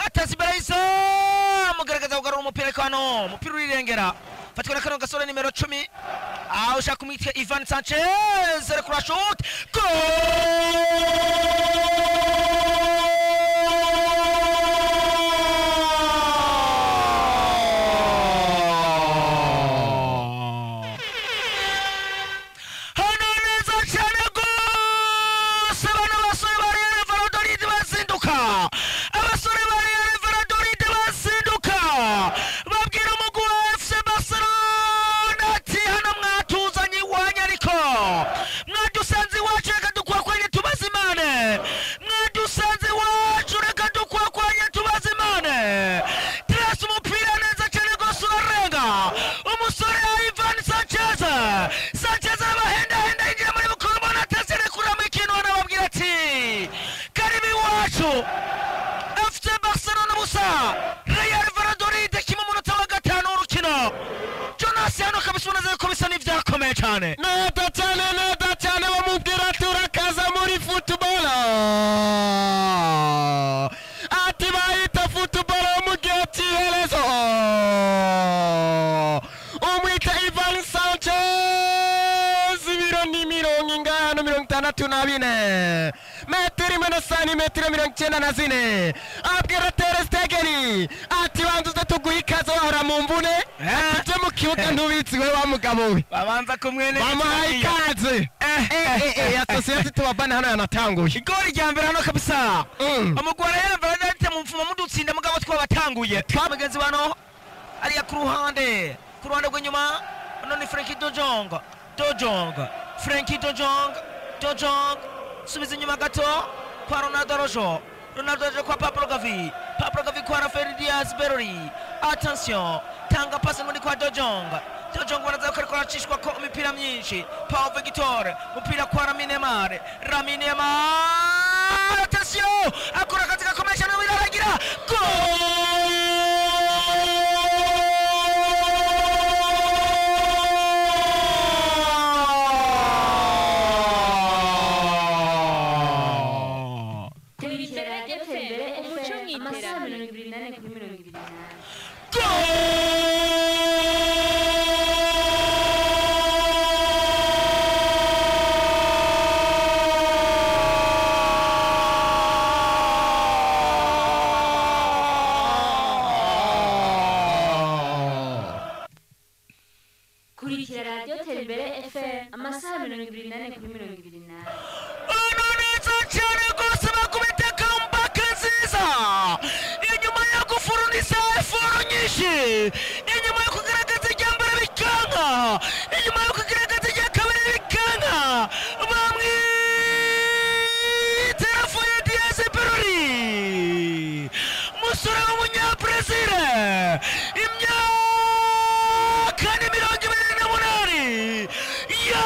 atazibarayizo mugaragaza kugarura umupira kano umupira urirengera fatwa na kano gasore nimero 10 ushaka kumwitwa Ivan Sanchez rekura shot FC Barcelona Musa Real Valladolid kimwe munota wa gatanu urukino Jonas hano kabisubona ko bisa n'ivyakomeye cyane nada cyane bamubwira turakaza muri football ati bayita football mu gihe cy'iherezo umwita Ivan Sanchez ibiro ni 64 metri mena santimetri 94 abwira Ter Stegen ati banduze tuguhikaza wahora mu mvune ati mu kibuga ntubitsi we wa mugabo we babanza kumwene bamuhaye ikaze associate tubabana hano yanatanguye igori rya mbere hano kabisa amugwara yera Valladolid mu mfuma mudutsinda mugabo twabatanguye twamugenzi bano ari ku ruhande rw'inyuma none Frenkie de Jong Frenkie de Jong subiza inyuma gato kwa Ronaldo Rojo kwa Pablo Gavi kwa Rafael Diaz Berri attention tanga pasi muri kwa De Jong wanaza kuracishwa ko imipira myinshi Pau Victor mupira kwa Lamine Yamal attention akora katika komesha no biragira inyuma yo kugaragaza ijyambere bikanga inyuma yo kugaragaza ijyakabere bikanga bamwe Rafael Diaz Berri musore w'umunyabrazil imyaka ni 28 ya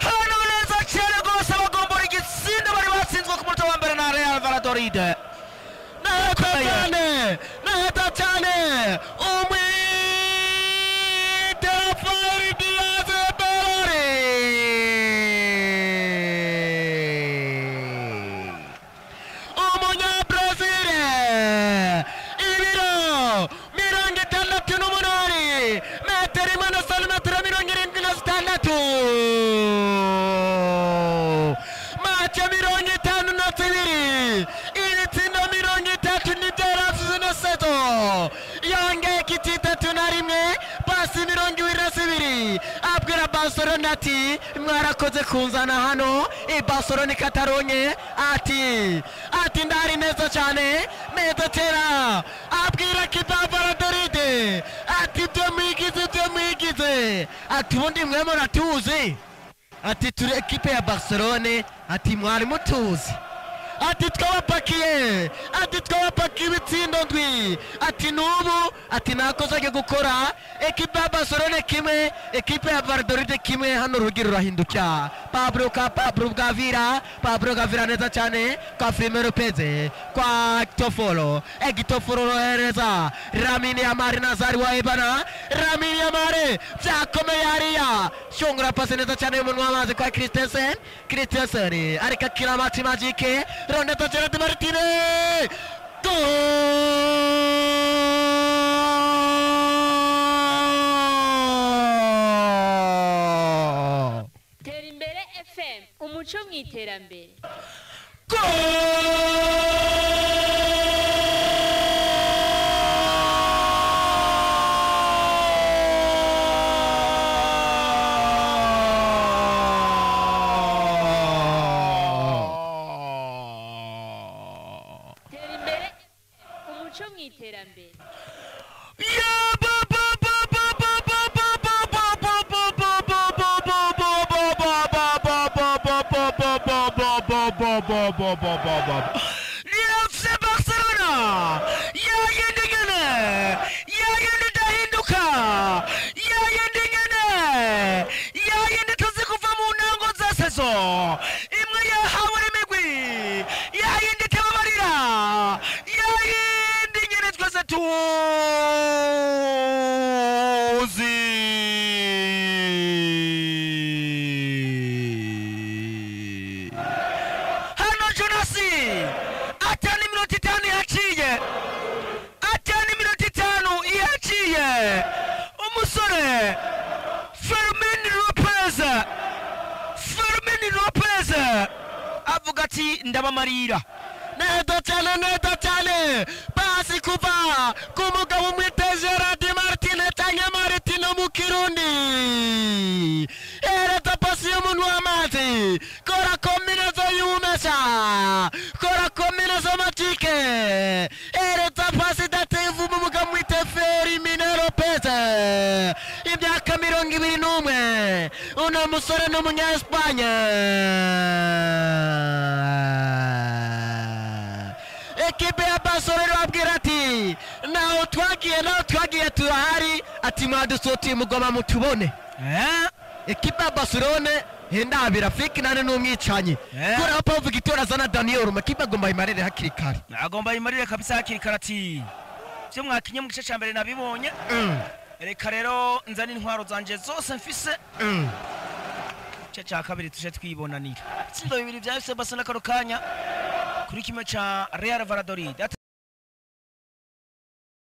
hano neza cyane rwose bagombora igitsinda bari batsinzwe ku munota wa mbere na Real Valladolid naheta cyane umwita Rafael Diaz Berri umunyabrazil ibiro 68 metri mana santimetri 76 macha 52 ibitsinda 33 n'iterasi n'eseto yange kititatu na rimwe pasi 22 abwira Barcelona ati mwarakoze kunzana hano Barcelona Catalogne ati ndari neza cyane medetera abwira kipa Valladolid ati tumwigize ati ubundi mwe muratuzi ati turi ekipe ya Barcelona ati mwari mutuzi ati twabapakiye ibitsindo ndwi ati nubu ati nakoze gukora ekipe ya Barcelona kimwe ekipe ya Valladolid kimwe hano rugiro rurahinduka Pablo Gavira neza cyane kwa Firmino Lopez kwa Gitoforo rohereza Lamine Yamal Nazari wa Ebana Lamine Yamal byakomeye hariya shongora pasi neza cyane y'umunwa w'amazi kwa Christensen ariko akira mati magike Ronaldo Gerard Martinez Terimbere FM umuco mwiterambere FC Barcelona yagende dahinduka yagende tuzi kuva mu ntango za saison imwe yahawe n'imigwi yagende tababarira yagende nyene twese tuzi atani minoti tano yaciye umusore Fermin Lopez avuga ati ndabamarira neza cyane pasi kuva ku mugabo umwite Gerard Martinez cyangwa Martino mu Kirundi ereta pasi y'umuntu w'amazi kora kombinezo y'umesha kora kombinezo magike ereta pasi datevu mu mugabo umwite Firmino Lopez imyaka 21 uno musore n'umunya Espanya ekipe ya Barcelona wabwira ati naho twagiye turahari ati mwadusoti mugoma mutubone ekipe ya Barcelona ndabira fiki nane n'umwicanyi kora hapo uvuga itora zana Daniel makipe agomba imarire hakiri kare agomba imarire kabisa hakiri kare ati cyo mwakinye mu gice cya mbere nabibonye reka rero nzana intwaro zanje zose mfise cyo cya kabiri tuje twibonanira tsindo bibiri bya FC Barcelona karo kanya kuri kimwe cha Real Valladolid.